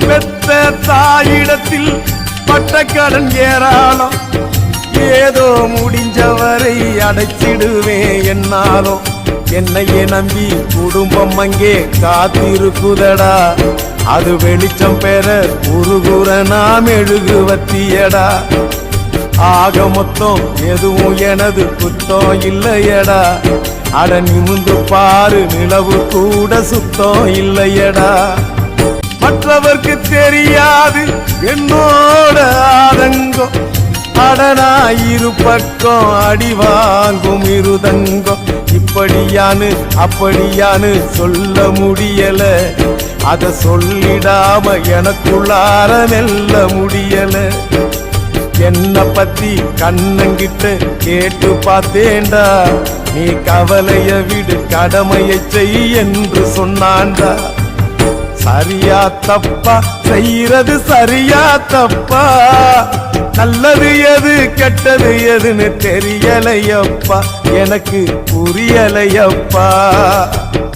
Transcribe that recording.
பெத்த தாயிடத்தில் பட்ட கடன் ஏராளம், ஏதோ முடிஞ்சவரை அடைச்சிடுவேன் என்னாலும். என்னையே நம்பி குடும்பம் அங்கே காத்திருக்குதடா, அது வெளிச்சம் பெற உருகுற நாம் எழுகுவத்தியடா. ஆக மொத்தம் எதுவும் எனது குத்தம் இல்லையடா, அட நிமிந்து பாரு நிலவு கூட சுத்தம் இல்லையடா. மற்றவர்க்கு தெரியாது என்னோட ஆதங்கம், அடனா இரு பக்கம் அடி வாங்கும் இருதங்கம். இப்படியானு அப்படியானு சொல்ல முடியல, அத சொல்லிடாம எனக்குள்ளார மெல்ல முடியல. என்ன பத்தி கண்ணங்கிட்ட கேட்டு பார்த்தேன்டா, நீ கவலைய விடு கடமையை செய் என்று சொன்னான்டா. சரியா தப்பா செய்யறது சரியா தப்பா, நல்லது எது கெட்டது எதுன்னு தெரியலையப்பா, எனக்கு புரியலையப்பா.